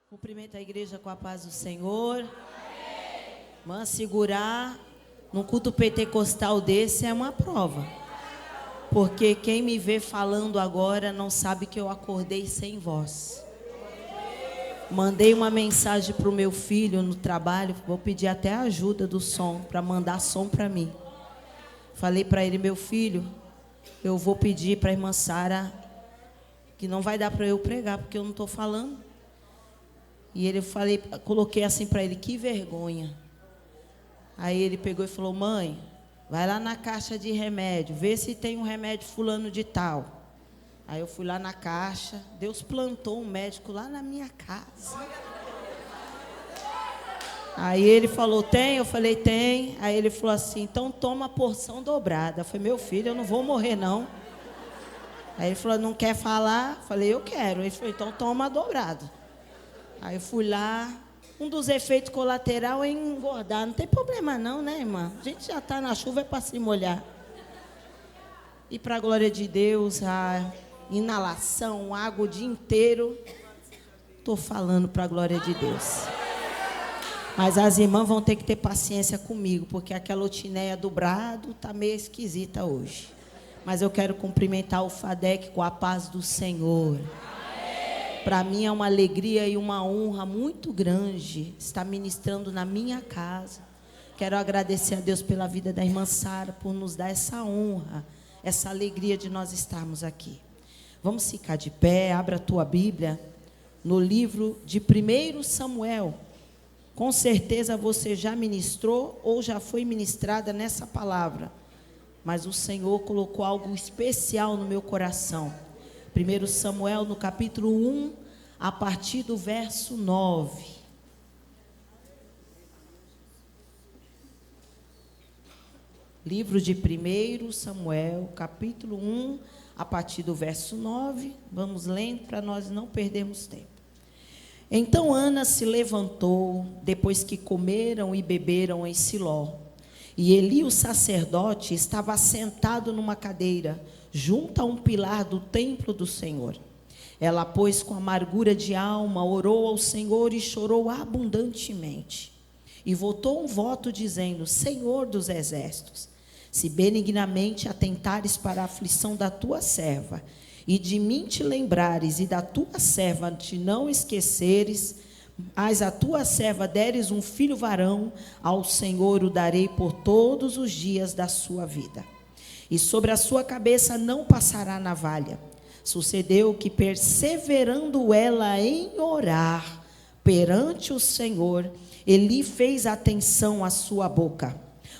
Cumprimento a igreja com a paz do Senhor. Irmã, segurar num culto pentecostal desse é uma prova. Porque quem me vê falando agora não sabe que eu acordei sem voz. Mandei uma mensagem para o meu filho no trabalho. Vou pedir até a ajuda do som, para mandar som para mim. Falei para ele: meu filho, eu vou pedir para a irmã Sara que não vai dar para eu pregar, porque eu não estou falando. E ele coloquei assim para ele: que vergonha. Aí ele pegou e falou: mãe, vai lá na caixa de remédio, vê se tem um remédio fulano de tal. Aí eu fui lá na caixa, Deus plantou um médico lá na minha casa. Aí ele falou: tem? Eu falei: tem. Aí ele falou assim: então toma a porção dobrada. Eu falei: meu filho, eu não vou morrer não. Aí ele falou: não quer falar? Eu falei: eu quero. Ele falou: então toma dobrado. Aí eu fui lá. Um dos efeitos colaterais é engordar. Não tem problema não, né, irmã? A gente já está na chuva, é para se molhar. E para a glória de Deus, a inalação, água o dia inteiro. Estou falando para a glória de Deus. Mas as irmãs vão ter que ter paciência comigo, porque aquela otineia do brado está meio esquisita hoje. Mas eu quero cumprimentar o FADEC com a paz do Senhor. Para mim é uma alegria e uma honra muito grande estar ministrando na minha casa. Quero agradecer a Deus pela vida da irmã Sara, por nos dar essa honra, essa alegria de nós estarmos aqui. Vamos ficar de pé, abra a tua Bíblia no livro de 1 Samuel. Com certeza você já ministrou ou já foi ministrada nessa palavra, mas o Senhor colocou algo especial no meu coração. 1 Samuel, no capítulo 1, a partir do verso 9. Livro de 1 Samuel, capítulo 1, a partir do verso 9. Vamos lendo para nós não perdermos tempo. Então Ana se levantou, depois que comeram e beberam em Siló. E Eli, o sacerdote, estava sentado numa cadeira, junto a um pilar do templo do Senhor. Ela, pois, com amargura de alma, orou ao Senhor e chorou abundantemente. E votou um voto dizendo: Senhor dos exércitos, se benignamente atentares para a aflição da tua serva, e de mim te lembrares, e da tua serva te não esqueceres, mas a tua serva deres um filho varão, ao Senhor o darei por todos os dias da sua vida. E sobre a sua cabeça não passará navalha. Sucedeu que, perseverando ela em orar perante o Senhor, Eli fez atenção à sua boca.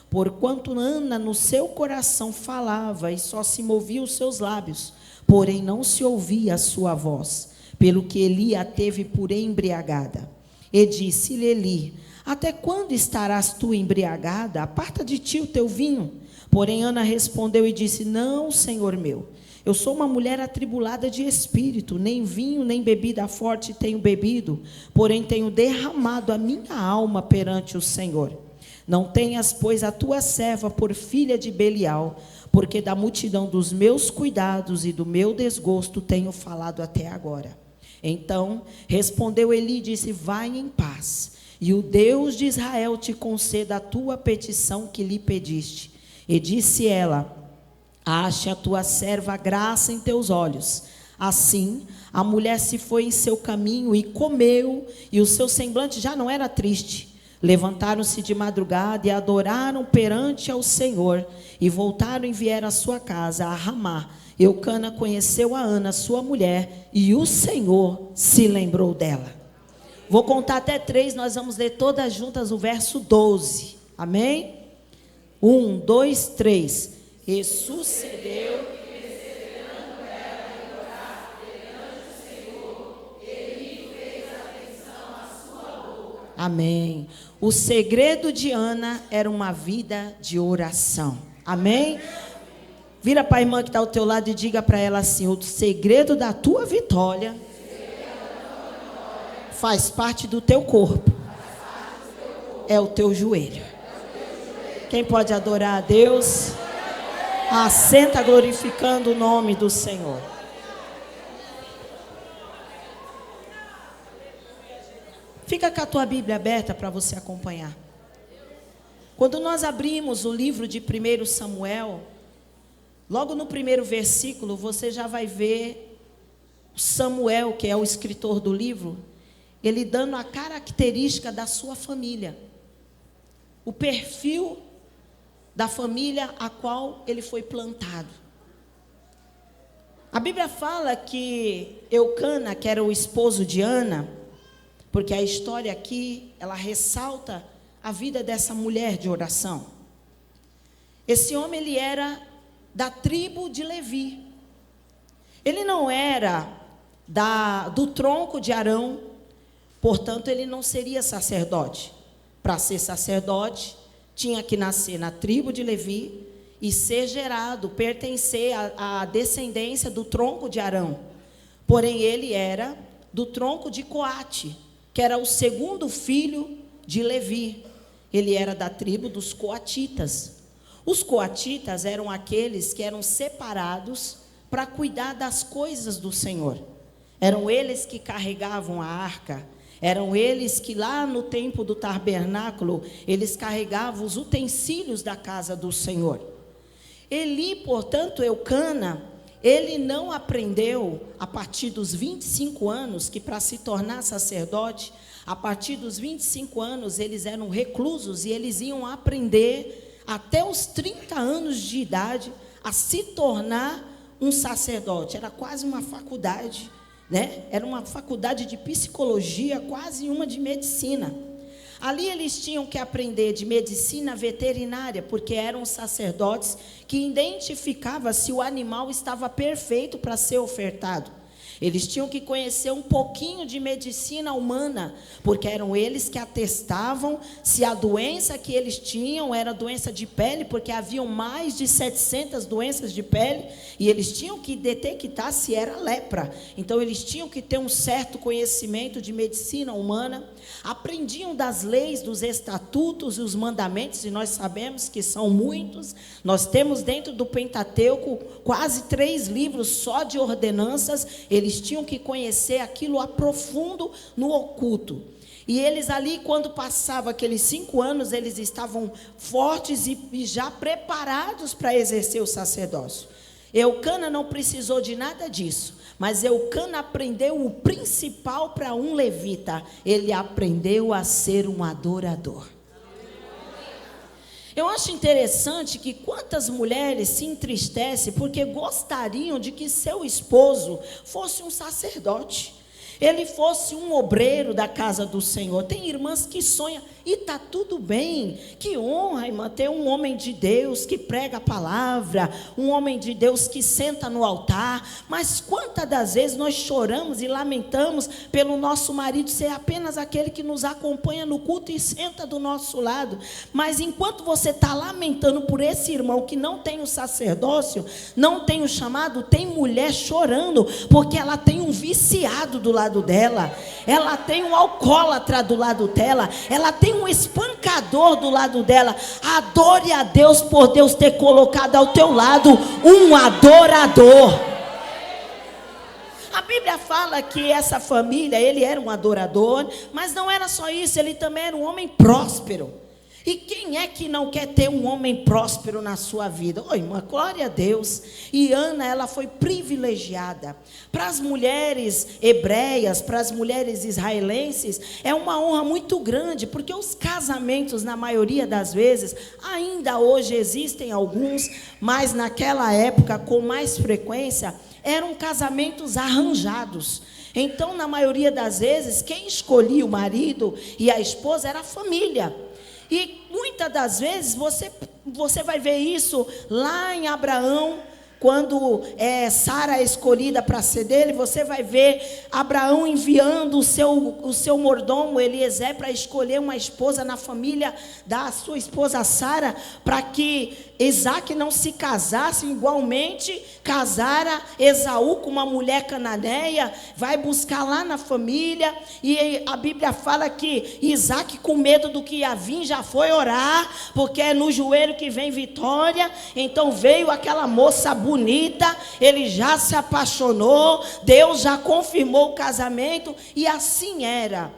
Porquanto Ana no seu coração falava e só se movia os seus lábios, porém não se ouvia a sua voz, pelo que Eli a teve por embriagada. E disse-lhe Eli: até quando estarás tu embriagada? Aparta de ti o teu vinho. Porém Ana respondeu e disse: não, Senhor meu, eu sou uma mulher atribulada de espírito, nem vinho nem bebida forte tenho bebido, porém tenho derramado a minha alma perante o Senhor. Não tenhas, pois, a tua serva por filha de Belial, porque da multidão dos meus cuidados e do meu desgosto tenho falado até agora. Então respondeu Eli e disse: vai em paz, e o Deus de Israel te conceda a tua petição que lhe pediste. E disse ela: ache a tua serva graça em teus olhos. Assim a mulher se foi em seu caminho e comeu, e o seu semblante já não era triste. Levantaram-se de madrugada e adoraram perante ao Senhor, e voltaram e vieram à sua casa, a Ramá. Eucana conheceu a Ana, sua mulher, e o Senhor se lembrou dela. Vou contar até 3, nós vamos ler todas juntas o verso 12. Amém? 1, 2, 3. E sucedeu que, perseverando ela em orar perante o Senhor, Eli fez atenção à sua boca. Amém. O segredo de Ana era uma vida de oração. Amém? Vira para a irmã que está ao teu lado e diga para ela assim: o segredo da tua vitória faz parte do teu corpo. É o teu joelho. Quem pode adorar a Deus? Assenta glorificando o nome do Senhor. Fica com a tua Bíblia aberta para você acompanhar. Quando nós abrimos o livro de 1 Samuel, logo no primeiro versículo, você já vai ver Samuel, que é o escritor do livro, ele dando a característica da sua família, o perfil da família a qual ele foi plantado. A Bíblia fala que Eucana, que era o esposo de Ana, porque a história aqui, ela ressalta a vida dessa mulher de oração. Esse homem, ele era da tribo de Levi. Ele não era do tronco de Arão, portanto, ele não seria sacerdote. Para ser sacerdote, tinha que nascer na tribo de Levi e ser gerado, pertencer à descendência do tronco de Arão. Porém, ele era do tronco de Coate, que era o segundo filho de Levi. Ele era da tribo dos coatitas. Os coatitas eram aqueles que eram separados para cuidar das coisas do Senhor. Eram eles que carregavam a arca. Eram eles que lá no tempo do tabernáculo, eles carregavam os utensílios da casa do Senhor. Eli, portanto, Eucana, ele não aprendeu a partir dos 25 anos, que para se tornar sacerdote, a partir dos 25 anos, eles eram reclusos e eles iam aprender até os 30 anos de idade a se tornar um sacerdote. Era quase uma faculdade, né? Era uma faculdade de psicologia, quase uma de medicina. Ali eles tinham que aprender de medicina veterinária, porque eram sacerdotes que identificavam se o animal estava perfeito para ser ofertado. Eles tinham que conhecer um pouquinho de medicina humana, porque eram eles que atestavam se a doença que eles tinham era doença de pele, porque haviam mais de 700 doenças de pele, e eles tinham que detectar se era lepra. Então eles tinham que ter um certo conhecimento de medicina humana, aprendiam das leis, dos estatutos e os mandamentos, e nós sabemos que são muitos. Nós temos dentro do Pentateuco quase 3 livros só de ordenanças. Eles tinham que conhecer aquilo a profundo no oculto. E eles ali, quando passavam aqueles 5 anos, eles estavam fortes e já preparados para exercer o sacerdócio. Eucana não precisou de nada disso, mas Eucana aprendeu o principal para um levita: ele aprendeu a ser um adorador. Eu acho interessante que quantas mulheres se entristecem porque gostariam de que seu esposo fosse um sacerdote, ele fosse um obreiro da casa do Senhor. Tem irmãs que sonham, e está tudo bem, que honra, irmã, ter um homem de Deus que prega a palavra, um homem de Deus que senta no altar. Mas quantas das vezes nós choramos e lamentamos pelo nosso marido ser apenas aquele que nos acompanha no culto e senta do nosso lado. Mas enquanto você está lamentando por esse irmão que não tem o sacerdócio, não tem o chamado, tem mulher chorando porque ela tem um viciado do lado dela, ela tem um alcoólatra do lado dela, ela tem um espancador do lado dela. Adore a Deus por Deus ter colocado ao teu lado um adorador. A Bíblia fala que essa família, ele era um adorador, mas não era só isso, ele também era um homem próspero. E quem é que não quer ter um homem próspero na sua vida? Oi, irmã, glória a Deus. E Ana, ela foi privilegiada. Para as mulheres hebreias, para as mulheres israelenses, é uma honra muito grande, porque os casamentos, na maioria das vezes, ainda hoje existem alguns, mas naquela época, com mais frequência, eram casamentos arranjados. Então, na maioria das vezes, quem escolhia o marido e a esposa era a família. E muitas das vezes você vai ver isso lá em Abraão, quando Sara é escolhida para ser dele. Você vai ver Abraão enviando o seu mordomo Eliezer para escolher uma esposa na família da sua esposa Sara, para que Isaac não se casasse. Igualmente casara Esaú com uma mulher cananeia, vai buscar lá na família. E a Bíblia fala que Isaac, com medo do que ia vir, já foi orar, porque é no joelho que vem vitória. Então veio aquela moça bonita, ele já se apaixonou, Deus já confirmou o casamento, e assim era.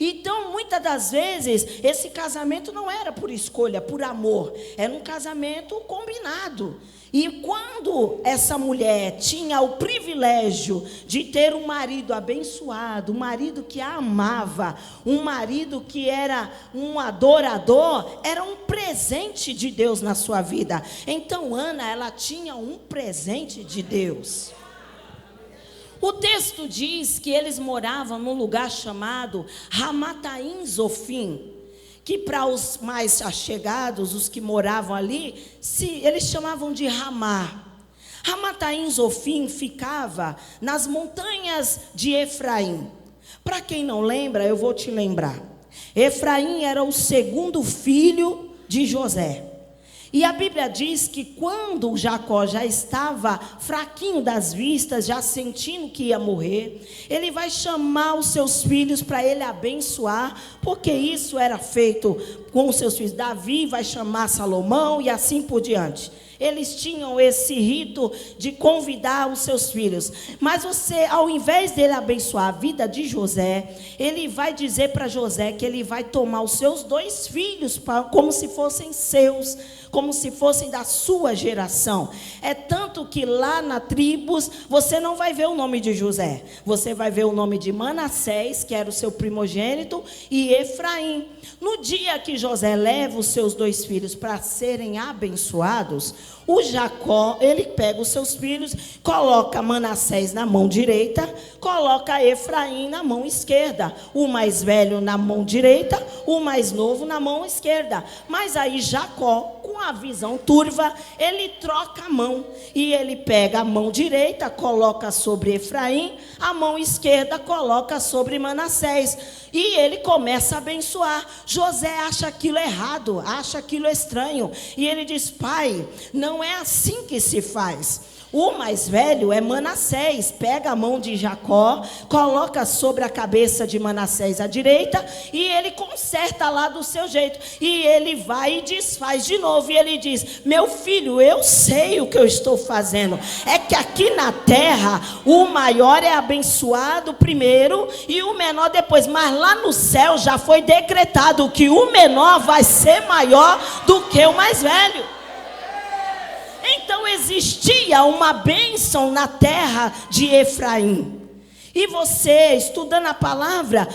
Então, muitas das vezes, esse casamento não era por escolha, por amor. Era um casamento combinado. E quando essa mulher tinha o privilégio de ter um marido abençoado, um marido que a amava, um marido que era um adorador, era um presente de Deus na sua vida. Então, Ana, ela tinha um presente de Deus. O texto diz que eles moravam num lugar chamado Ramataim Zofim, que para os mais achegados, os que moravam ali, eles chamavam de Ramá. Ramataim Zofim ficava nas montanhas de Efraim. Para quem não lembra, eu vou te lembrar. Efraim era o segundo filho de José. E a Bíblia diz que quando Jacó já estava fraquinho das vistas, já sentindo que ia morrer, ele vai chamar os seus filhos para ele abençoar, porque isso era feito com os seus filhos. Davi vai chamar Salomão e assim por diante. Eles tinham esse rito de convidar os seus filhos. Mas você, ao invés dele abençoar a vida de José, ele vai dizer para José que ele vai tomar os seus 2 filhos como se fossem seus, como se fossem da sua geração. É tanto que lá na tribos, você não vai ver o nome de José. Você vai ver o nome de Manassés, que era o seu primogênito, e Efraim. No dia que José leva os seus 2 filhos para serem abençoados, o Jacó, ele pega os seus filhos, coloca Manassés na mão direita, coloca Efraim na mão esquerda, o mais velho na mão direita, o mais novo na mão esquerda. Mas aí Jacó, com a visão turva, ele troca a mão, e ele pega a mão direita, coloca sobre Efraim, a mão esquerda coloca sobre Manassés, e ele começa a abençoar. José acha aquilo errado, acha aquilo estranho, e ele diz: pai, não é assim que se faz. O mais velho é Manassés, pega a mão de Jacó, coloca sobre a cabeça de Manassés à direita, e ele conserta lá do seu jeito, e ele vai e desfaz de novo, e ele diz: meu filho, eu sei o que eu estou fazendo, é que aqui na terra, o maior é abençoado primeiro, e o menor depois, mas lá no céu já foi decretado que o menor vai ser maior do que o mais velho. Então existia uma bênção na terra de Efraim. E você, estudando a palavra,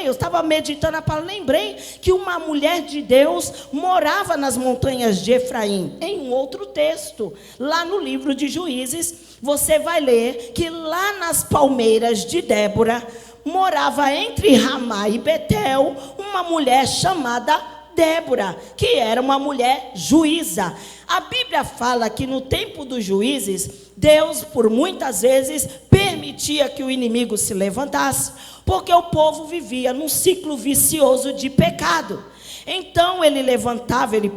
eu estava meditando a palavra, lembrei que uma mulher de Deus morava nas montanhas de Efraim. Em um outro texto, lá no livro de Juízes, você vai ler que lá nas palmeiras de Débora, morava entre Ramá e Betel, uma mulher chamada Débora, que era uma mulher juíza. A Bíblia fala que no tempo dos juízes, Deus por muitas vezes permitia que o inimigo se levantasse, porque o povo vivia num ciclo vicioso de pecado. Então ele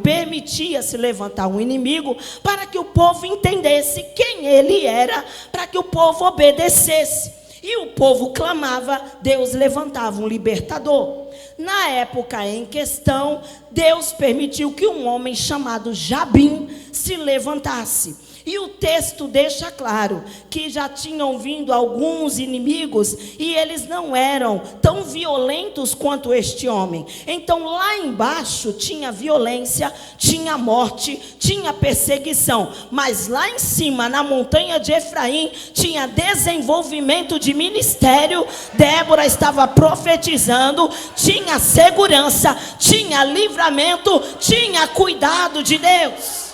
permitia se levantar um inimigo para que o povo entendesse quem ele era, para que o povo obedecesse. E o povo clamava, Deus levantava um libertador. Na época em questão, Deus permitiu que um homem chamado Jabim se levantasse. E o texto deixa claro que já tinham vindo alguns inimigos e eles não eram tão violentos quanto este homem. Então lá embaixo tinha violência, tinha morte, tinha perseguição. Mas lá em cima, na montanha de Efraim, tinha desenvolvimento de ministério. Débora estava profetizando, tinha segurança, tinha livramento, tinha cuidado de Deus.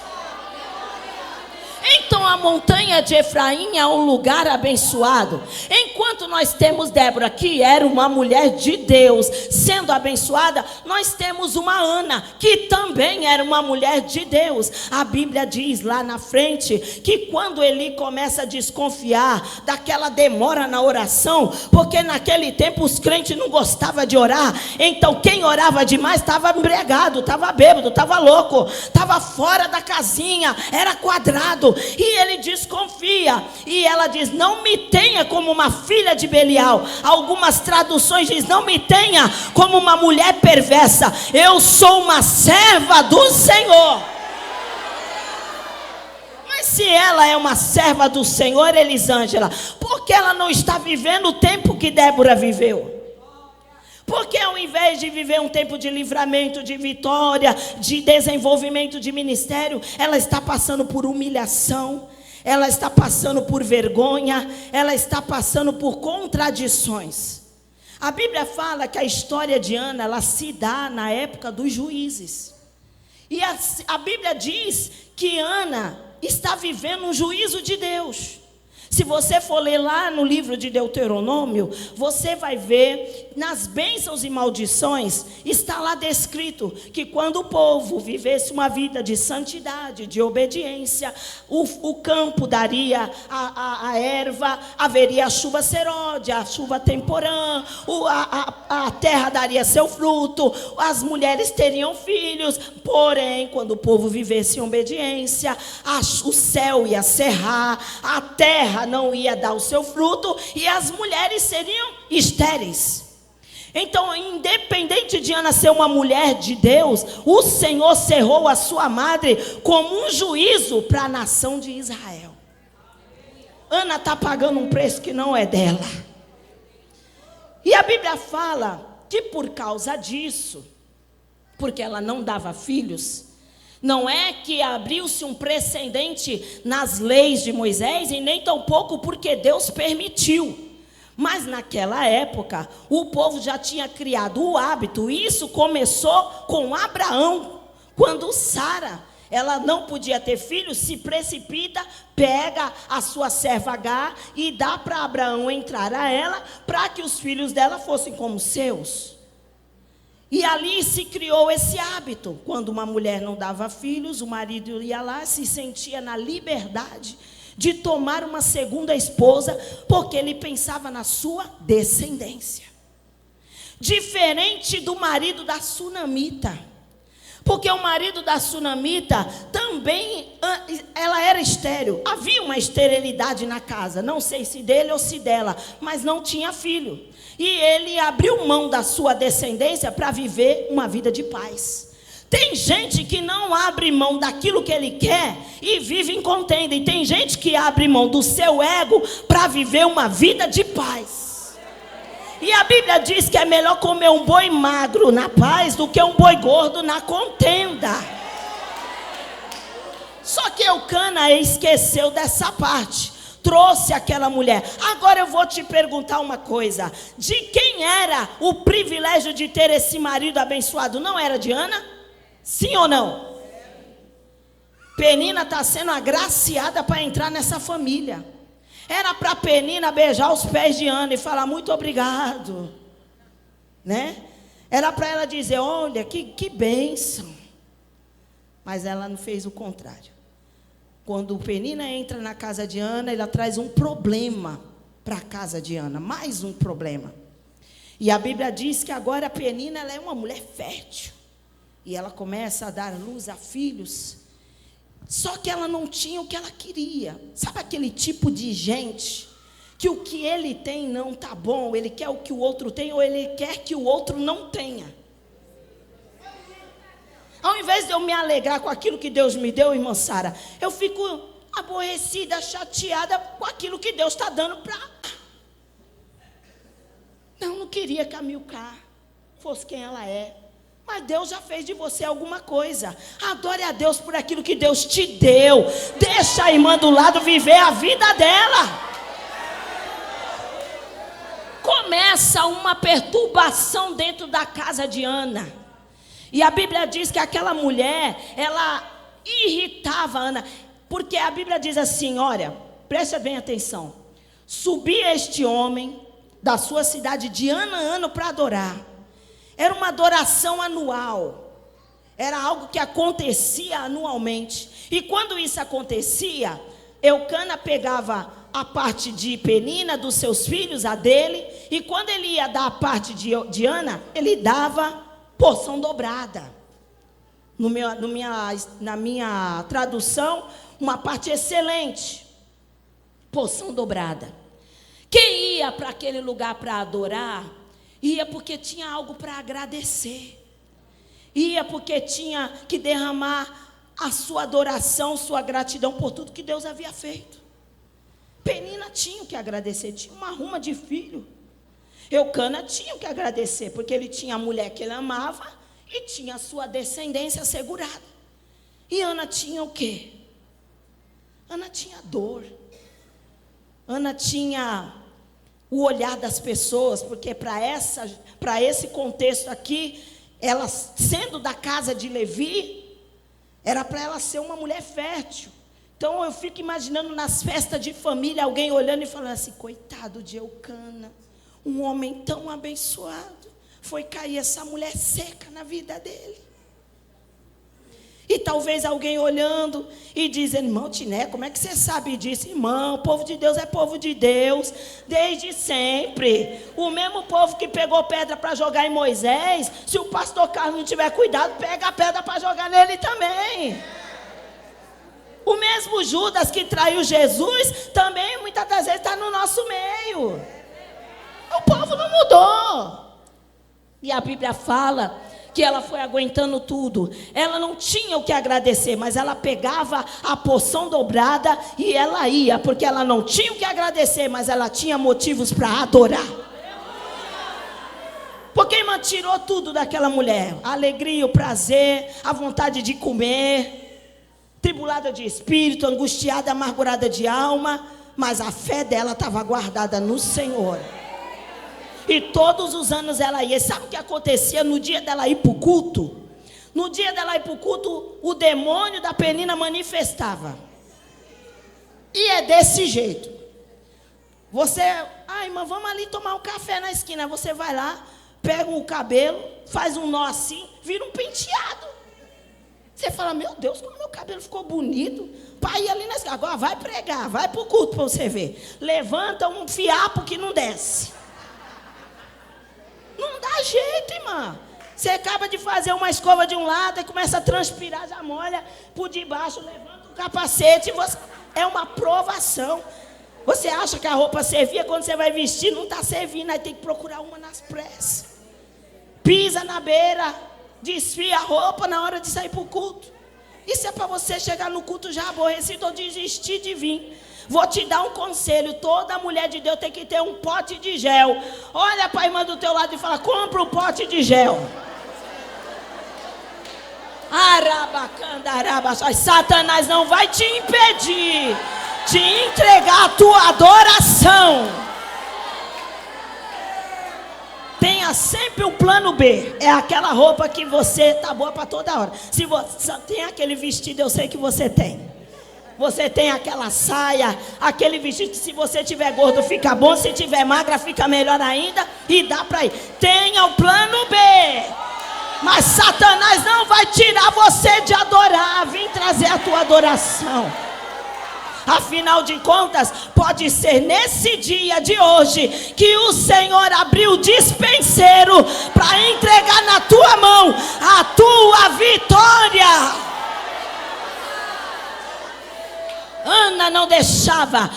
Então a montanha de Efraim é um lugar abençoado. Enquanto nós temos Débora, que era uma mulher de Deus, sendo abençoada, nós temos uma Ana, que também era uma mulher de Deus. A Bíblia diz lá na frente, que quando Eli começa a desconfiar daquela demora na oração, porque naquele tempo os crentes não gostavam de orar, então quem orava demais estava embriagado, estava bêbado, estava louco, estava fora da casinha, era quadrado. E ele desconfia, e ela diz: não me tenha como uma filha de Belial. Algumas traduções dizem: não me tenha como uma mulher perversa, eu sou uma serva do Senhor. Mas se ela é uma serva do Senhor, Elisângela, por que ela não está vivendo o tempo que Débora viveu? invés de viver um tempo de livramento, de vitória, de desenvolvimento de ministério, ela está passando por humilhação, ela está passando por vergonha, ela está passando por contradições. A Bíblia fala que a história de Ana, ela se dá na época dos juízes. E a Bíblia diz que Ana está vivendo um juízo de Deus. Se você for ler lá no livro de Deuteronômio, você vai ver, nas bênçãos e maldições, está lá descrito que quando o povo vivesse uma vida de santidade, de obediência, o campo daria a erva, haveria a chuva serode, a chuva temporã, a terra daria seu fruto, as mulheres teriam filhos. Porém, quando o povo vivesse em obediência, o céu ia cerrar, a terra não ia dar o seu fruto e as mulheres seriam estéreis. Então, independente de Ana ser uma mulher de Deus, o Senhor cerrou a sua madre como um juízo para a nação de Israel. Ana está pagando um preço que não é dela. E a Bíblia fala que por causa disso, porque ela não dava filhos, não é que abriu-se um precedente nas leis de Moisés, e nem tampouco porque Deus permitiu. Mas naquela época, o povo já tinha criado o hábito. Isso começou com Abraão, quando Sara, ela não podia ter filhos, se precipita, pega a sua serva Agar e dá para Abraão entrar a ela, para que os filhos dela fossem como seus. E ali se criou esse hábito. Quando uma mulher não dava filhos, o marido ia lá, se sentia na liberdade de tomar uma segunda esposa, porque ele pensava na sua descendência. Diferente do marido da sunamita, porque o marido da sunamita também, ela era estéril. Havia uma esterilidade na casa, não sei se dele ou se dela, mas não tinha filho. E ele abriu mão da sua descendência para viver uma vida de paz. Tem gente que não abre mão daquilo que ele quer e vive em contenda. E tem gente que abre mão do seu ego para viver uma vida de paz. E a Bíblia diz que é melhor comer um boi magro na paz do que um boi gordo na contenda. Só que Eucana esqueceu dessa parte. Trouxe aquela mulher. Agora eu vou te perguntar uma coisa. De quem era o privilégio de ter esse marido abençoado? Não era de Ana? Sim ou não? Penina está sendo agraciada para entrar nessa família. Era para Penina beijar os pés de Ana e falar muito obrigado, né? Era para ela dizer, olha, que bênção. Mas ela não fez o contrário. Quando Penina entra na casa de Ana, ela traz um problema para a casa de Ana, mais um problema. E a Bíblia diz que agora a Penina, ela é uma mulher fértil. E ela começa a dar luz a filhos. Só que ela não tinha o que ela queria. Sabe aquele tipo de gente que o que ele tem não está bom, ele quer o que o outro tem, ou ele quer que o outro não tenha. Ao invés de eu me alegrar com aquilo que Deus me deu, irmã Sara, eu fico aborrecida, chateada com aquilo que Deus está dando para... Não queria que a Milcar fosse quem ela é. Mas Deus já fez de você alguma coisa. Adore a Deus por aquilo que Deus te deu. Deixa a irmã do lado viver a vida dela. Começa uma perturbação dentro da casa de Ana. E a Bíblia diz que aquela mulher, ela irritava Ana. Porque a Bíblia diz assim, olha, preste bem atenção. Subia este homem da sua cidade de ano a ano para adorar. Era uma adoração anual. Era algo que acontecia anualmente. E quando isso acontecia, Eucana pegava a parte de Penina, dos seus filhos, a dele. E quando ele ia dar a parte de Ana, ele dava porção dobrada. Na minha tradução, uma parte excelente. Porção dobrada. Quem ia para aquele lugar para adorar, ia porque tinha algo para agradecer. Ia porque tinha que derramar a sua adoração, sua gratidão por tudo que Deus havia feito. Penina tinha o que agradecer, tinha uma ruma de filho. Eucana tinha o que agradecer, porque ele tinha a mulher que ele amava e tinha a sua descendência assegurada. E Ana tinha o quê? Ana tinha dor. Ana tinha o olhar das pessoas, porque para esse contexto aqui, ela sendo da casa de Levi, era para ela ser uma mulher fértil. Então eu fico imaginando nas festas de família, alguém olhando e falando assim, coitado de Eucana, um homem tão abençoado, foi cair essa mulher seca na vida dele. E talvez alguém olhando e dizendo, irmão Tiné, como é que você sabe disso? Irmão, o povo de Deus é povo de Deus, desde sempre. O mesmo povo que pegou pedra para jogar em Moisés, se o pastor Carlos não tiver cuidado, pega a pedra para jogar nele também. O mesmo Judas que traiu Jesus, também muitas das vezes está no nosso meio. O povo não mudou. E a Bíblia fala que ela foi aguentando tudo. Ela não tinha o que agradecer, mas ela pegava a porção dobrada e ela ia, porque ela não tinha o que agradecer, mas ela tinha motivos para adorar. Porque irmã, tirou tudo daquela mulher: a alegria, o prazer, a vontade de comer, tribulada de espírito, angustiada, amargurada de alma, mas a fé dela estava guardada no Senhor. E todos os anos ela ia. Sabe o que acontecia no dia dela ir para o culto? No dia dela ir para o culto, o demônio da Penina manifestava. E é desse jeito. Você, irmã, vamos ali tomar um café na esquina. Você vai lá, pega o cabelo, faz um nó assim, vira um penteado. Você fala, meu Deus, como meu cabelo ficou bonito. Pai, ali na esquina. Agora vai pregar, vai para o culto para você ver. Levanta um fiapo que não desce. Não dá jeito, irmã. Você acaba de fazer uma escova de um lado e começa a transpirar, já molha por debaixo, levanta o capacete. É uma provação. Você acha que a roupa servia, quando você vai vestir, não está servindo. Aí tem que procurar uma nas pressas. Pisa na beira, desfia a roupa na hora de sair para o culto. Isso é para você chegar no culto já aborrecido ou desistir de vir. Vou te dar um conselho: toda mulher de Deus tem que ter um pote de gel. Olha para a irmã do teu lado e fala, compra um pote de gel. Satanás não vai te impedir de entregar a tua adoração. Tenha sempre um plano B. É aquela roupa que você tá boa para toda hora. Se você tem aquele vestido, eu sei que você tem. Você tem aquela saia, aquele vestido que se você tiver gordo fica bom, se tiver magra fica melhor ainda e dá para ir. Tenha o plano B. Mas Satanás não vai tirar você de adorar, vem trazer a tua adoração. Afinal de contas, pode ser nesse dia de hoje que o Senhor abriu o dispenseiro para entregar na tua mão a tua vitória. Ana não deixava,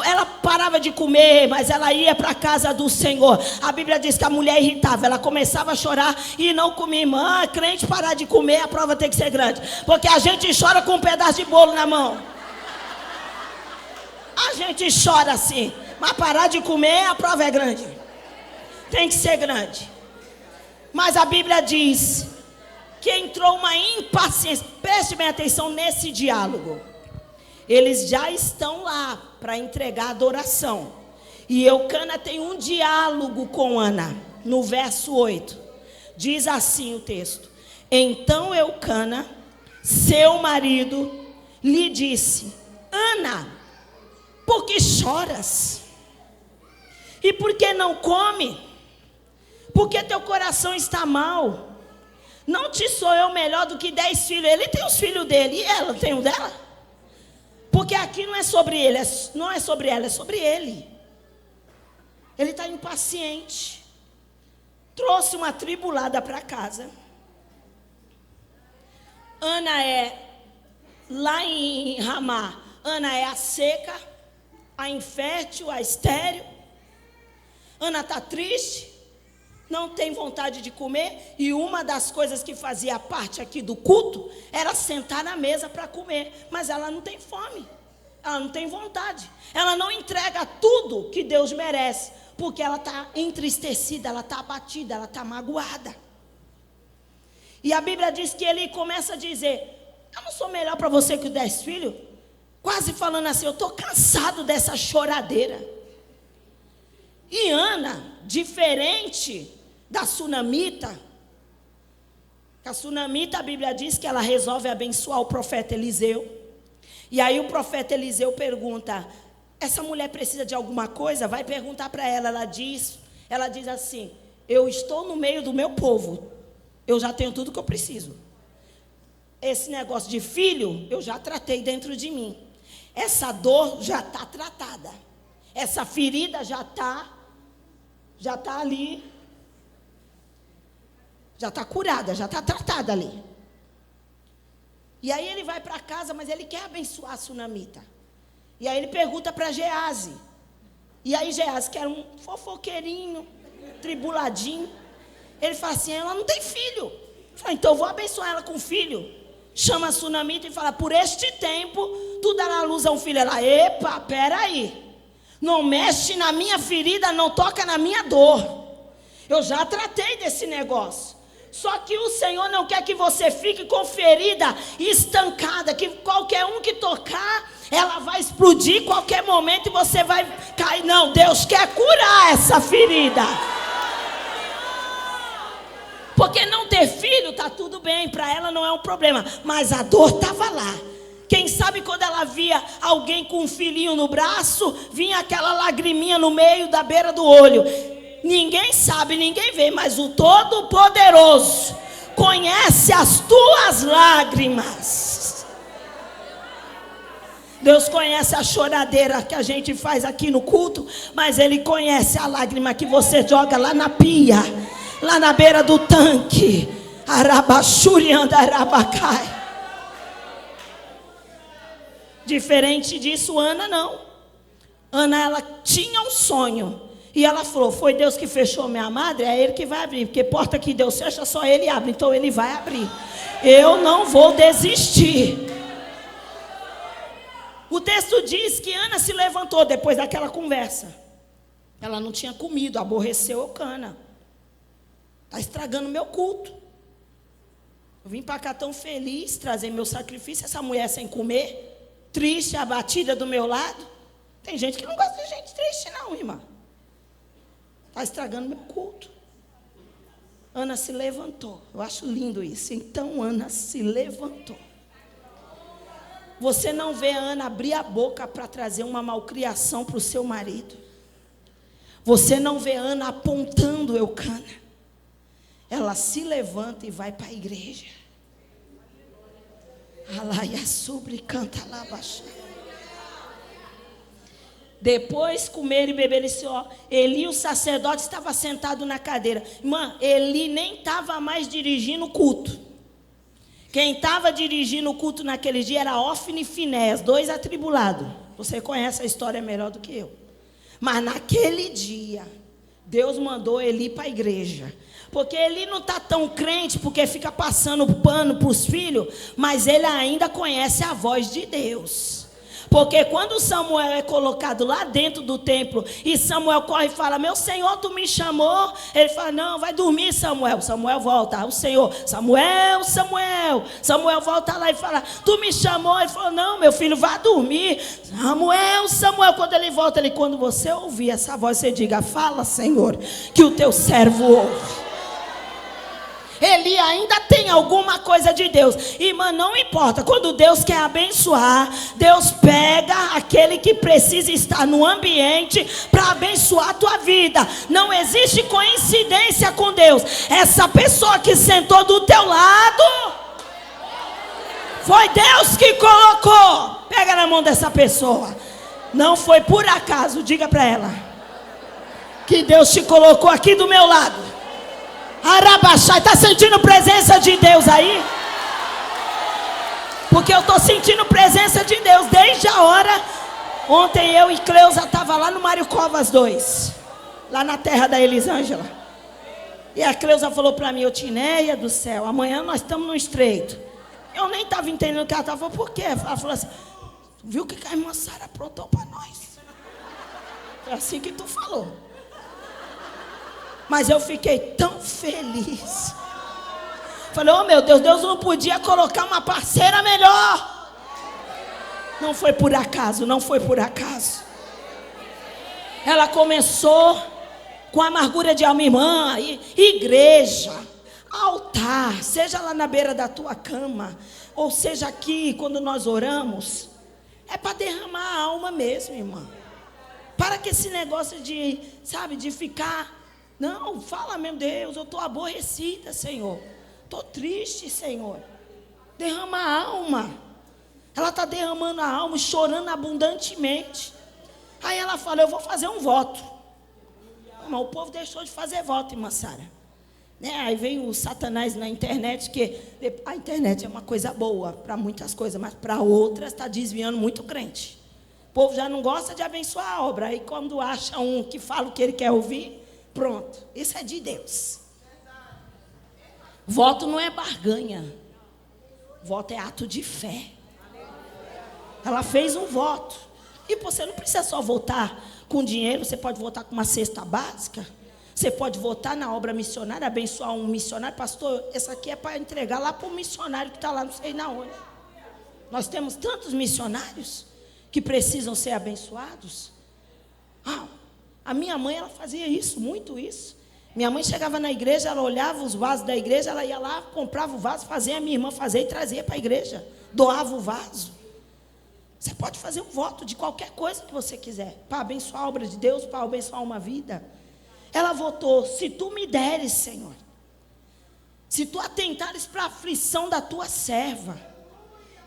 ela parava de comer, mas ela ia para a casa do Senhor. A Bíblia diz que a mulher irritava, ela começava a chorar e não comia. Irmã, crente parar de comer, a prova tem que ser grande, porque a gente chora com um pedaço de bolo na mão. A gente chora assim, mas parar de comer, a prova é grande. Tem que ser grande. Mas a Bíblia diz que entrou uma impaciência. Preste bem atenção nesse diálogo. Eles já estão lá para entregar a adoração. E Eucana tem um diálogo com Ana. No verso 8. Diz assim o texto: então Eucana, seu marido, lhe disse: Ana, por que choras? E por que não come? Porque teu coração está mal. Não te sou eu melhor do que 10 filhos. Ele tem os filhos dele e ela tem um dela. Porque aqui não é sobre ele, não é sobre ela, é sobre ele. Ele está impaciente. Trouxe uma tribulada para casa. Ana é, lá em Ramá, Ana é a seca, a infértil, a estéril. Ana está triste, não tem vontade de comer. E uma das coisas que fazia parte aqui do culto era sentar na mesa para comer. Mas ela não tem fome, ela não tem vontade, ela não entrega tudo que Deus merece, Porque ela está entristecida, ela está abatida, ela está magoada. E a Bíblia diz que ele começa a dizer: eu não sou melhor para você que os 10 filhos? Quase falando assim: eu estou cansado dessa choradeira. E Ana, diferente da sunamita, a sunamita, a Bíblia diz que ela resolve abençoar o profeta Eliseu. E aí o profeta Eliseu pergunta: essa mulher precisa de alguma coisa? Vai perguntar para ela. Ela diz assim: eu estou no meio do meu povo, eu já tenho tudo que eu preciso. Esse negócio de filho, eu já tratei dentro de mim. Essa dor já está tratada. Essa ferida já está ali. Já está curada, já está tratada ali. E aí ele vai para casa, mas ele quer abençoar a sunamita. E aí ele pergunta para Geazi. E aí Geazi, que era um fofoqueirinho, tribuladinho, ele fala assim: ela não tem filho. Fala: então eu vou abençoar ela com filho. Chama a sunamita e fala: por este tempo tu dará à luz a um filho. Ela: epa, peraí, não mexe na minha ferida, não toca na minha dor. Eu já tratei desse negócio. Só que o Senhor não quer que você fique com ferida estancada, que qualquer um que tocar, ela vai explodir em qualquer momento e você vai cair. Não, Deus quer curar essa ferida. Porque não ter filho está tudo bem, para ela não é um problema, mas a dor estava lá. Quem sabe quando ela via alguém com um filhinho no braço, vinha aquela lagriminha no meio da beira do olho. Ninguém sabe, ninguém vê, mas o Todo-Poderoso conhece as tuas lágrimas. Deus conhece a choradeira que a gente faz aqui no culto, mas Ele conhece a lágrima que você joga lá na pia, lá na beira do tanque. Arabaxurianda, arabacai. Diferente disso, Ana não. Ana, ela tinha um sonho. E ela falou: foi Deus que fechou minha madre, é Ele que vai abrir. Porque porta que Deus fecha, só Ele abre. Então Ele vai abrir. Eu não vou desistir. O texto diz que Ana se levantou depois daquela conversa. Ela não tinha comido, aborreceu Eucana. Está estragando meu culto. Eu vim para cá tão feliz, trazer meu sacrifício. Essa mulher sem comer, triste, abatida do meu lado. Tem gente que não gosta de gente triste não, irmã. Está estragando meu culto. Ana se levantou. Eu acho lindo isso. Então Ana se levantou. Você não vê a Ana abrir a boca para trazer uma malcriação para o seu marido. Você não vê a Ana apontando Eucana. Ela se levanta e vai para a igreja. Alaia sobre canta lá baixo. Depois comer e beber, ele disse: ó, Eli, o sacerdote, estava sentado na cadeira. Irmã, Eli nem estava mais dirigindo o culto. Quem estava dirigindo o culto naquele dia era Ofni e Finéias, 2 atribulados. Você conhece a história melhor do que eu. Mas naquele dia, Deus mandou Eli para a igreja. Porque Eli não está tão crente, porque fica passando pano para os filhos, mas ele ainda conhece a voz de Deus. Porque quando Samuel é colocado lá dentro do templo, e Samuel corre e fala: meu Senhor, tu me chamou? Ele fala: não, vai dormir, Samuel. Samuel volta: o Senhor, Samuel, Samuel. Samuel volta lá e fala: tu me chamou? Ele falou: não, meu filho, vá dormir. Samuel, Samuel. Quando ele volta, quando você ouvir essa voz, você diga: fala, Senhor, que o teu servo ouve. Ele ainda tem alguma coisa de Deus. Irmã, não importa. Quando Deus quer abençoar, Deus pega aquele que precisa estar no ambiente para abençoar a tua vida. Não existe coincidência com Deus. Essa pessoa que sentou do teu lado, foi Deus que colocou. Pega na mão dessa pessoa. Não foi por acaso. Diga para ela que Deus te colocou aqui do meu lado. Arabaxai, está sentindo presença de Deus aí? Porque eu estou sentindo presença de Deus desde a hora. Ontem eu e Cleusa estava lá no Mário Covas 2, lá na terra da Elisângela. E a Cleusa falou para mim: Otinéia do céu, amanhã nós estamos no estreito. Eu nem estava entendendo o que ela estava falando. Por quê? Ela falou assim: viu o que a irmã Sara aprontou para nós? É assim que tu falou. Mas eu fiquei tão feliz. Falei, oh meu Deus, Deus não podia colocar uma parceira melhor. Não foi por acaso, não foi por acaso. Ela começou com amargura de alma, irmã, igreja, altar, seja lá na beira da tua cama, ou seja aqui, quando nós oramos, é para derramar a alma mesmo, irmã. Para que esse negócio de, sabe, de ficar, não, fala mesmo, Deus, eu estou aborrecida, Senhor. Estou triste, Senhor. Derrama a alma. Ela está derramando a alma, chorando abundantemente. Aí ela fala, eu vou fazer um voto. Mas o povo deixou de fazer voto, irmã Sara. Né? Aí vem o Satanás na internet, que a internet é uma coisa boa para muitas coisas, mas para outras está desviando muito crente. O povo já não gosta de abençoar a obra. Aí quando acha um que fala o que ele quer ouvir, pronto, isso é de Deus. Voto não é barganha. Voto é ato de fé. Ela fez um voto. E você não precisa só votar com dinheiro, você pode votar com uma cesta básica. Você pode votar na obra missionária, abençoar um missionário. Pastor, essa aqui é para entregar lá para o missionário que está lá, não sei na onde. Nós temos tantos missionários que precisam ser abençoados. A minha mãe, ela fazia isso, muito isso. Minha mãe chegava na igreja, ela olhava os vasos da igreja, ela ia lá, comprava o vaso, fazia a minha irmã fazer e trazia para a igreja. Doava o vaso. Você pode fazer um voto de qualquer coisa que você quiser, para abençoar a obra de Deus, para abençoar uma vida. Ela votou, se tu me deres, Senhor, se tu atentares para a aflição da tua serva,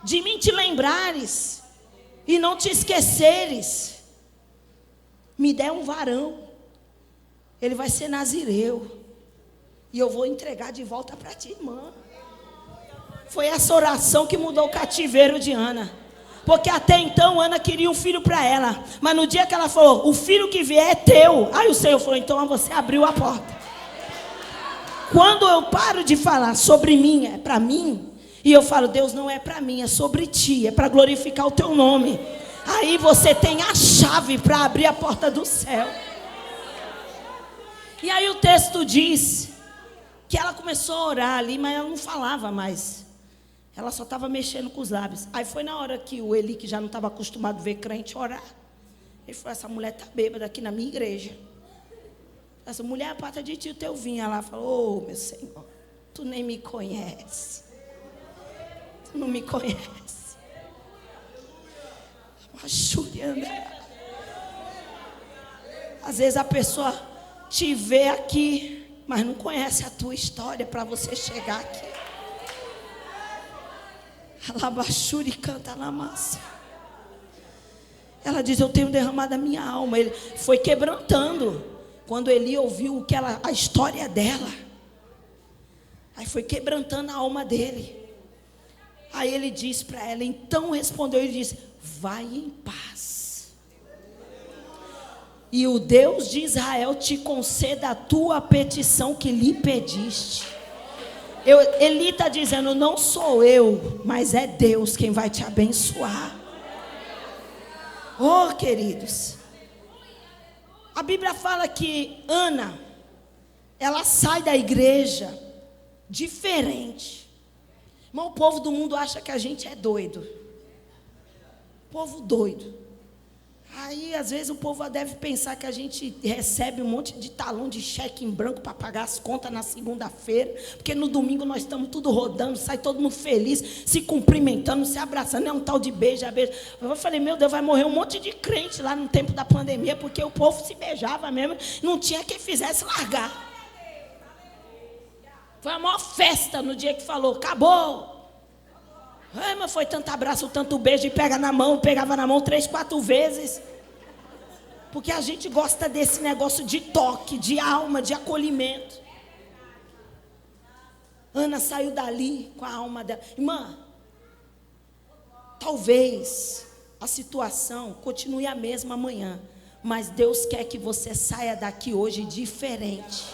de mim te lembrares e não te esqueceres, me der um varão, ele vai ser nazireu, e eu vou entregar de volta para ti, irmã. Foi essa oração que mudou o cativeiro de Ana. Porque até então Ana queria um filho para ela. Mas no dia que ela falou, o filho que vier é teu. Aí o Senhor falou, então você abriu a porta. Quando eu paro de falar sobre mim, é para mim. E eu falo, Deus, não é para mim, é sobre ti. É para glorificar o teu nome. Aí você tem a chave para abrir a porta do céu. E aí o texto diz que ela começou a orar ali, mas ela não falava mais. Ela só estava mexendo com os lábios. Aí foi na hora que o Eli, que já não estava acostumado a ver crente orar, ele falou, essa mulher está bêbada aqui na minha igreja. Essa mulher, a pata de ti o teu vinho. Ela falou, meu Senhor, tu nem me conhece. Tu não me conhece. Às vezes a pessoa te vê aqui, mas não conhece a tua história para você chegar aqui. Alabachuri canta na massa. Ela diz, eu tenho derramado a minha alma. Ele foi quebrantando. Quando Eli ouviu a história dela, aí foi quebrantando a alma dele. Aí ele disse para ela, então respondeu, ele disse, vai em paz. E o Deus de Israel te conceda a tua petição que lhe pediste. Eli está dizendo, não sou eu, mas é Deus quem vai te abençoar. Oh, queridos, a Bíblia fala que Ana, ela sai da igreja diferente. Mas o povo do mundo acha que a gente é doido. Povo doido. Aí, às vezes, o povo deve pensar que a gente recebe um monte de talão de cheque em branco para pagar as contas na segunda-feira, porque no domingo nós estamos tudo rodando, sai todo mundo feliz, se cumprimentando, se abraçando, é um tal de beija, beija. Eu falei, meu Deus, vai morrer um monte de crente lá no tempo da pandemia, porque o povo se beijava mesmo, não tinha quem fizesse largar. Foi a maior festa no dia que falou, acabou. Mas foi tanto abraço, tanto beijo, e pegava na mão 3, 4 vezes. Porque a gente gosta desse negócio de toque, de alma, de acolhimento. Ana saiu dali com a alma dela. Irmã, talvez a situação continue a mesma amanhã, mas Deus quer que você saia daqui hoje diferente.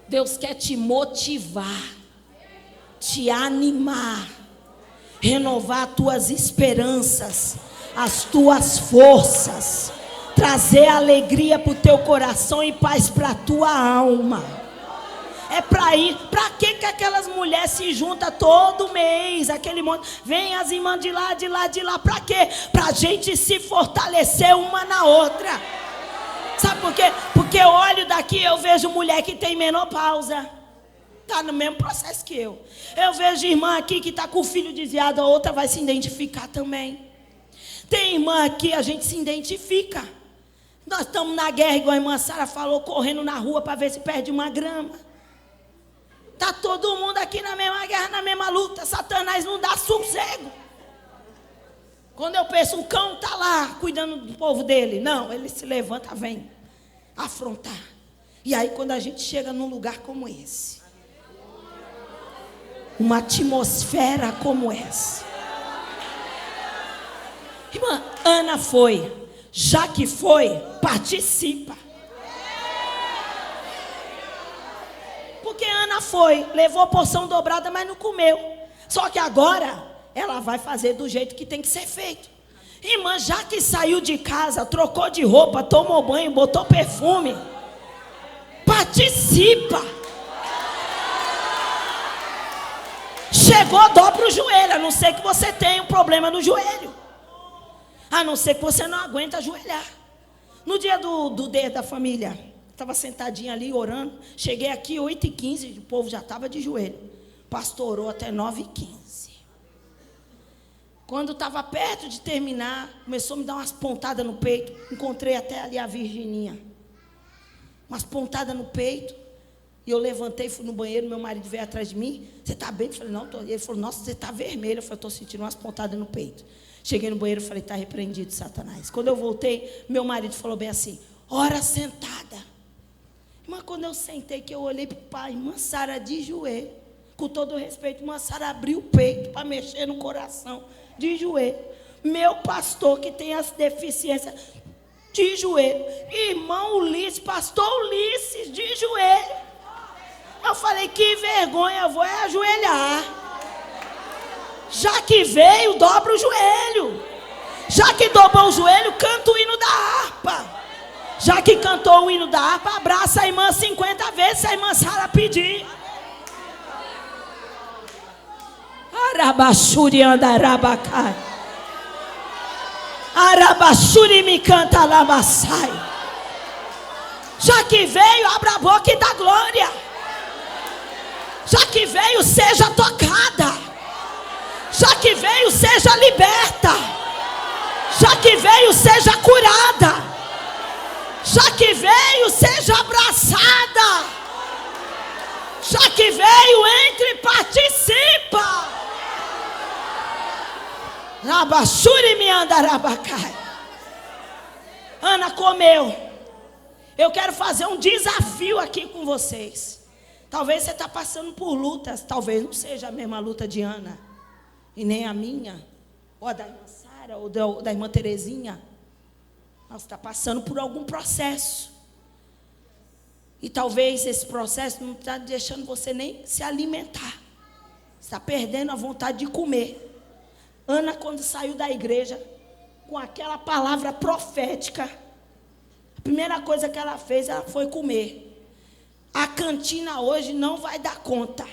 Deus quer te motivar, te animar, renovar as tuas esperanças, as tuas forças, trazer alegria para o teu coração e paz para a tua alma. É para ir. Para que aquelas mulheres se juntam todo mês? Aquele monte. Vem as irmãs de lá, de lá, de lá. Para quê? Para a gente se fortalecer uma na outra. Sabe por quê? Porque eu olho daqui, eu vejo mulher que tem menopausa. Está no mesmo processo que eu. Eu vejo irmã aqui que está com o filho desviado, a outra vai se identificar também. Tem irmã aqui, a gente se identifica. Nós estamos na guerra, igual a irmã Sara falou, correndo na rua para ver se perde uma grama. Está todo mundo aqui na mesma guerra, na mesma luta. Satanás não dá sossego. Quando eu penso, o cão está lá, cuidando do povo dele. Não, ele se levanta, vem afrontar. E aí quando a gente chega num lugar como esse, uma atmosfera como essa. Irmã, Ana foi. Já que foi, participa. Porque Ana foi, levou porção dobrada, mas não comeu. Só que agora ela vai fazer do jeito que tem que ser feito. Irmã, já que saiu de casa, trocou de roupa, tomou banho, botou perfume, participa. Chegou, dobra o joelho, a não ser que você tenha um problema no joelho. A não ser que você não aguenta ajoelhar. No dia do dedo da família, estava sentadinha ali orando. Cheguei aqui 8h15, o povo já estava de joelho. Pastor orou até 9h15. Quando estava perto de terminar, começou a me dar umas pontadas no peito. Encontrei até ali a Virgininha. Umas pontadas no peito. E eu levantei, fui no banheiro, meu marido veio atrás de mim. Você está bem? Eu falei, não, tô. Ele falou, nossa, você está vermelho. Eu falei, estou sentindo umas pontadas no peito. Cheguei no banheiro e falei, está repreendido, Satanás. Quando eu voltei, meu marido falou bem assim, ora sentada. Mas quando eu sentei, que eu olhei para o pai, irmã Sara de joelho, com todo respeito, irmã Sara abriu o peito para mexer no coração, de joelho. Meu pastor que tem as deficiências, de joelho. Irmão Ulisses, pastor Ulisses, de joelho. Eu falei, que vergonha, eu vou ajoelhar. Já que veio, dobra o joelho. Já que dobrou o joelho, canta o hino da harpa. Já que cantou o hino da harpa, abraça a irmã 50 vezes, se a irmã Sara pedir. Arabaxuri andarabacai. Arabaxuri me canta labaçai. Já que veio, abra a boca e dá glória. Já que veio, seja tocada. Já que veio, seja liberta. Já que veio, seja curada. Já que veio, seja abraçada. Já que veio, entre e participa. Rabaxuri me andarabacai. Ana comeu. Eu quero fazer um desafio aqui com vocês. Talvez você está passando por lutas. Talvez não seja a mesma luta de Ana. E nem a minha, ou a da irmã Sara, ou da irmã Terezinha. Você está passando por algum processo. E talvez esse processo não está deixando você nem se alimentar. Você está perdendo a vontade de comer. Ana, quando saiu da igreja, com aquela palavra profética, a primeira coisa que ela fez, ela foi comer. A cantina hoje não vai dar conta.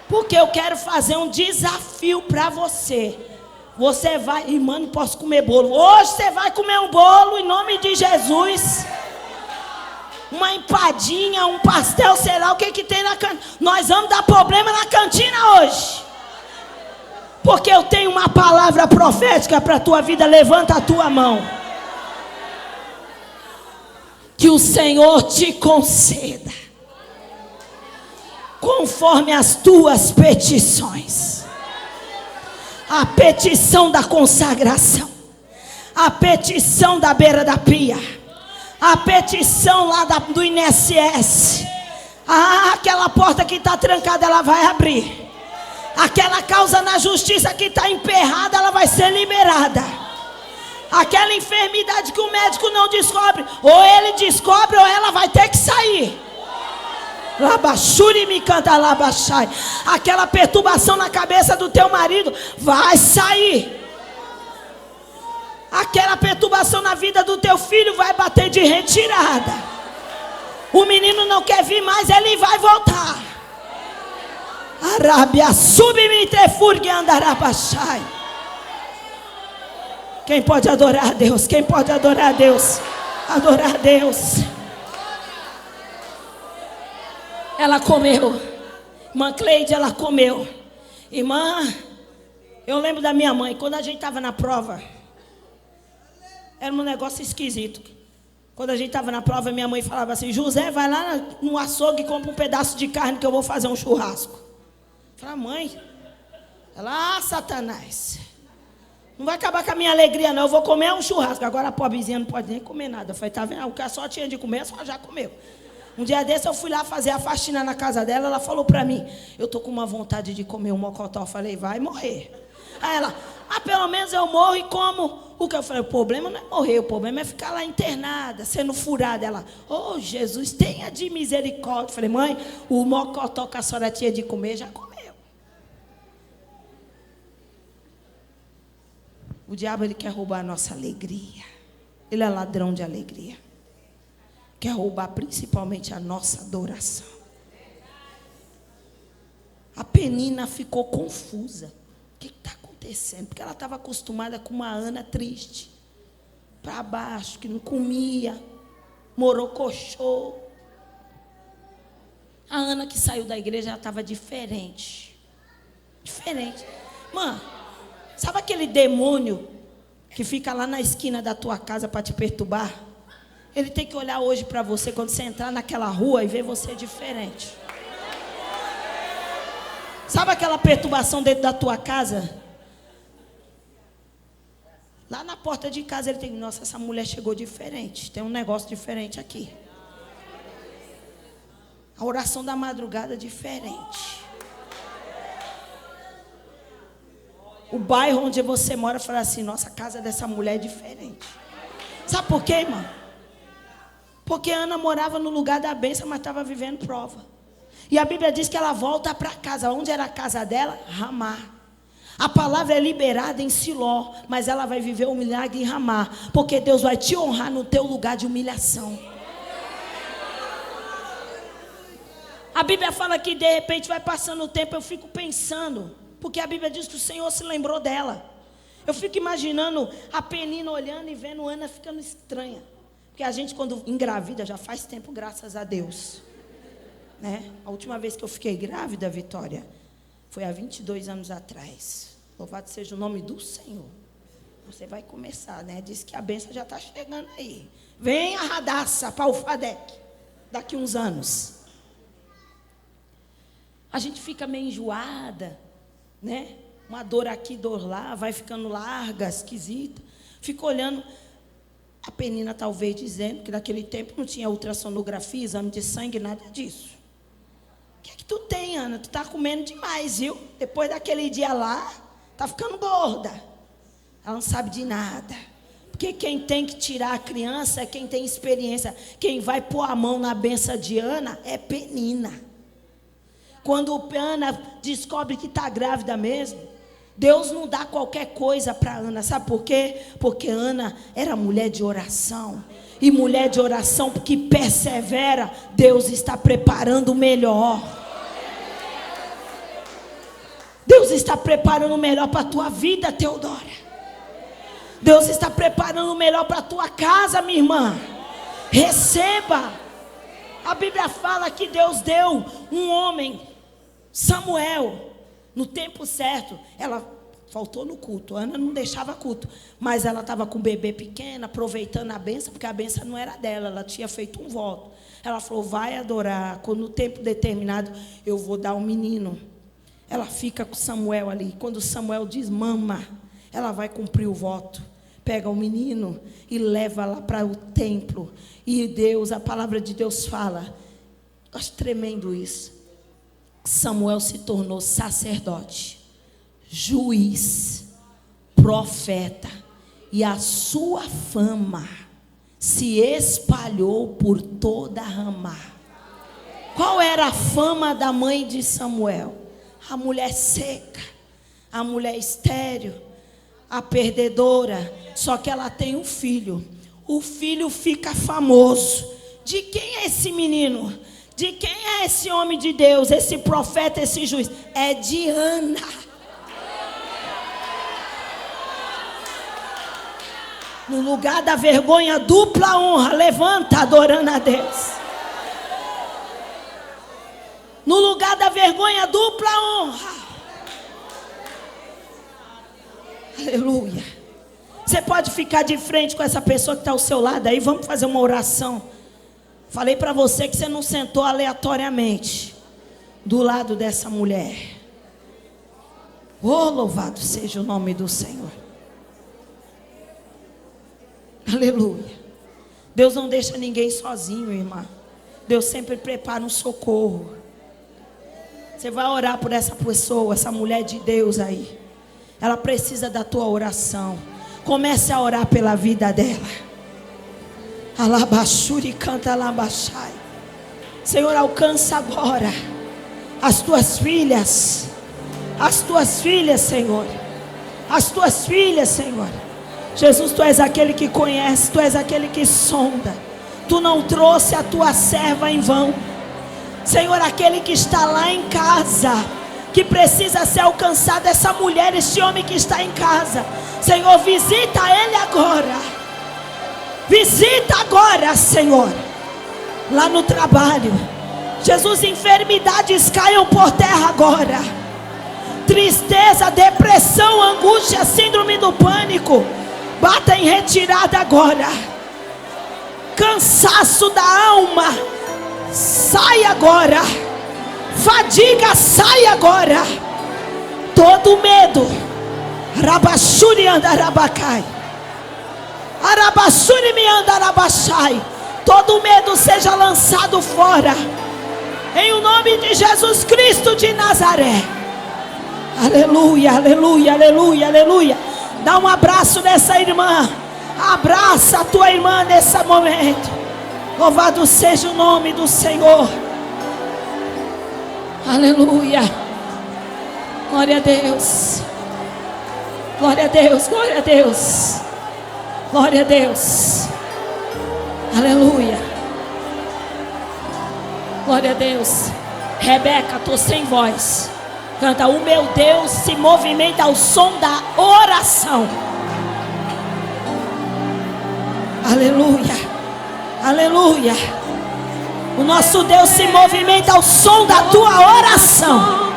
Porque eu quero fazer um desafio para você. Você vai, irmã, não posso comer bolo. Hoje você vai comer um bolo em nome de Jesus. Uma empadinha, um pastel, sei lá o que tem na cantina. Nós vamos dar problema na cantina hoje. Porque eu tenho uma palavra profética para a tua vida. Levanta a tua mão. Que o Senhor te conceda conforme as tuas petições. A petição da consagração, a petição da beira da pia, a petição lá do INSS. Aquela porta que está trancada, ela vai abrir. Aquela causa na justiça que está emperrada, ela vai ser liberada. Aquela enfermidade que o médico não descobre, ou ele descobre ou ela vai ter que sair. Labaxuri me canta labaxai. Aquela perturbação na cabeça do teu marido vai sair. Aquela perturbação na vida do teu filho vai bater de retirada. O menino não quer vir mais, ele vai voltar. Arábia, submite furgue andarabachai. Quem pode adorar a Deus? Quem pode adorar a Deus? Adorar a Deus. Ela comeu. Irmã Cleide, ela comeu. Irmã, eu lembro da minha mãe, quando a gente estava na prova, era um negócio esquisito. Quando a gente estava na prova, minha mãe falava assim: José, vai lá no açougue e compra um pedaço de carne que eu vou fazer um churrasco. Eu falei: mãe, ela, Satanás, não vai acabar com a minha alegria não, eu vou comer um churrasco. Agora a pobrezinha não pode nem comer nada. Eu falei: tá vendo, o que só tinha de comer, só já comeu. Um dia desse eu fui lá fazer a faxina na casa dela, ela falou para mim: eu tô com uma vontade de comer um mocotó. Eu falei: vai morrer. Aí ela: pelo menos eu morro e como o que? Eu falei: o problema não é morrer, o problema é ficar lá internada, sendo furada. Ela: oh Jesus, tenha de misericórdia. Eu falei: mãe, o mocotó que a senhora tinha de comer, já comeu. O diabo, ele quer roubar a nossa alegria. Ele é ladrão de alegria. Quer roubar principalmente a nossa adoração. A Penina ficou confusa. O que está acontecendo? Porque ela estava acostumada com uma Ana triste, para baixo, que não comia, morocochô. A Ana que saiu da igreja, ela estava diferente. Diferente. Mano, sabe aquele demônio que fica lá na esquina da tua casa para te perturbar? Ele tem que olhar hoje para você quando você entrar naquela rua e ver você diferente. Sabe aquela perturbação dentro da tua casa? Lá na porta de casa ele tem: nossa, essa mulher chegou diferente. Tem um negócio diferente aqui. A oração da madrugada é diferente. O bairro onde você mora fala assim: nossa, a casa dessa mulher é diferente. Sabe por quê, irmão? Porque Ana morava no lugar da bênção, mas estava vivendo prova. E a Bíblia diz que ela volta para casa. Onde era a casa dela? Ramá. A palavra é liberada em Siló, mas ela vai viver o milagre em Ramá, porque Deus vai te honrar no teu lugar de humilhação. A Bíblia fala que de repente vai passando o tempo, eu fico pensando, porque a Bíblia diz que o Senhor se lembrou dela. Eu fico imaginando a Penina olhando e vendo Ana ficando estranha. Porque a gente, quando engravida, já faz tempo, graças a Deus, né? A última vez que eu fiquei grávida, Vitória, foi há 22 anos atrás. Louvado seja o nome do Senhor. Você vai começar, né? Diz que a bênção já está chegando aí. Vem a Radassa para o Fadec, daqui uns anos. A gente fica meio enjoada, né? Uma dor aqui, dor lá, vai ficando larga, esquisita. Fico olhando. A Penina talvez dizendo que naquele tempo não tinha ultrassonografia, exame de sangue, nada disso. O que é que tu tem, Ana? Tu tá comendo demais, viu? Depois daquele dia lá, tá ficando gorda. Ela não sabe de nada. Porque quem tem que tirar a criança é quem tem experiência. Quem vai pôr a mão na benção de Ana é Penina. Quando Ana descobre que está grávida mesmo, Deus não dá qualquer coisa para Ana. Sabe por quê? Porque Ana era mulher de oração. E mulher de oração que persevera, Deus está preparando o melhor. Deus está preparando o melhor para a tua vida, Teodora. Deus está preparando o melhor para a tua casa, minha irmã. Receba. A Bíblia fala que Deus deu um homem, Samuel, no tempo certo. Ela faltou no culto, Ana não deixava culto, mas ela estava com o bebê pequeno, aproveitando a bênção, porque a bênção não era dela, ela tinha feito um voto. Ela falou: vai adorar, quando no tempo determinado eu vou dar um menino. Ela fica com Samuel ali, quando Samuel diz mama, ela vai cumprir o voto, pega o menino e leva lá para o templo. E Deus, a palavra de Deus fala, acho tremendo isso, Samuel se tornou sacerdote, juiz, profeta, e a sua fama se espalhou por toda Ramá. Qual era a fama da mãe de Samuel? A mulher seca, a mulher estéril, a perdedora, só que ela tem um filho. O filho fica famoso. De quem é esse menino? De quem é esse homem de Deus, esse profeta, esse juiz? É de Ana. No lugar da vergonha, dupla honra. Levanta adorando a Deus. No lugar da vergonha, dupla honra. Aleluia. Você pode ficar de frente com essa pessoa que está ao seu lado aí. Vamos fazer uma oração. Falei para você que você não sentou aleatoriamente do lado dessa mulher. Oh, louvado seja o nome do Senhor. Aleluia. Deus não deixa ninguém sozinho, irmã. Deus sempre prepara um socorro. Você vai orar por essa pessoa, essa mulher de Deus aí. Ela precisa da tua oração. Comece a orar pela vida dela. Alabaxuri canta alabaxai. Senhor, alcança agora as tuas filhas. As tuas filhas, Senhor. As tuas filhas, Senhor. Jesus, tu és aquele que conhece, tu és aquele que sonda. Tu não trouxe a tua serva em vão. Senhor, aquele que está lá em casa, que precisa ser alcançado, essa mulher, este homem que está em casa. Senhor, visita ele agora. Visita agora, Senhor. Lá no trabalho. Jesus, enfermidades caiam por terra agora. Tristeza, depressão, angústia, síndrome do pânico, bata em retirada agora. Cansaço da alma, sai agora. Fadiga, sai agora. Todo medo, Rabaxuri andarabacai, Arabaxuri me andarabachai. Todo medo seja lançado fora, em o nome de Jesus Cristo de Nazaré. Aleluia, aleluia, aleluia, aleluia. Dá um abraço nessa irmã. Abraça a tua irmã nesse momento. Louvado seja o nome do Senhor. Aleluia. Glória a Deus. Glória a Deus, glória a Deus. Glória a Deus. Aleluia. Glória a Deus. Rebeca, estou sem voz. Canta, o meu Deus se movimenta ao som da oração. Aleluia. Aleluia. O nosso Deus se movimenta ao som da tua oração.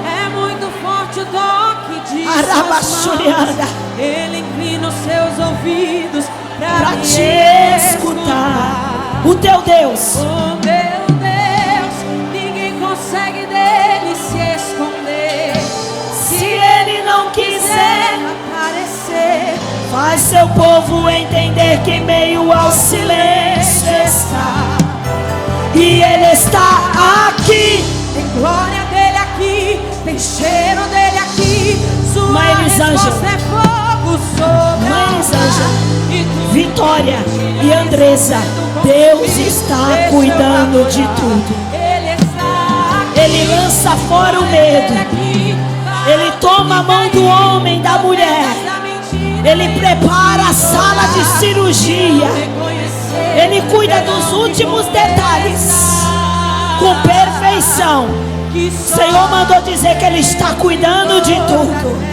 É muito forte o toque de Arabaxurianda. Ele inclina os seus ouvidos para te escutar. O teu Deus. O meu Deus, ninguém consegue dele se esconder. Se ele não quiser aparecer, faz seu povo entender que em meio ao silêncio está. E ele está aqui. Tem glória dele aqui, tem cheiro dele aqui. Sua resposta é fogo sobre Mãe Elisângela, Vitória e Andressa, Deus está cuidando de tudo. Ele lança fora o medo. Ele toma a mão do homem, da mulher. Ele prepara a sala de cirurgia. Ele cuida dos últimos detalhes com perfeição. O Senhor mandou dizer que Ele está cuidando de tudo.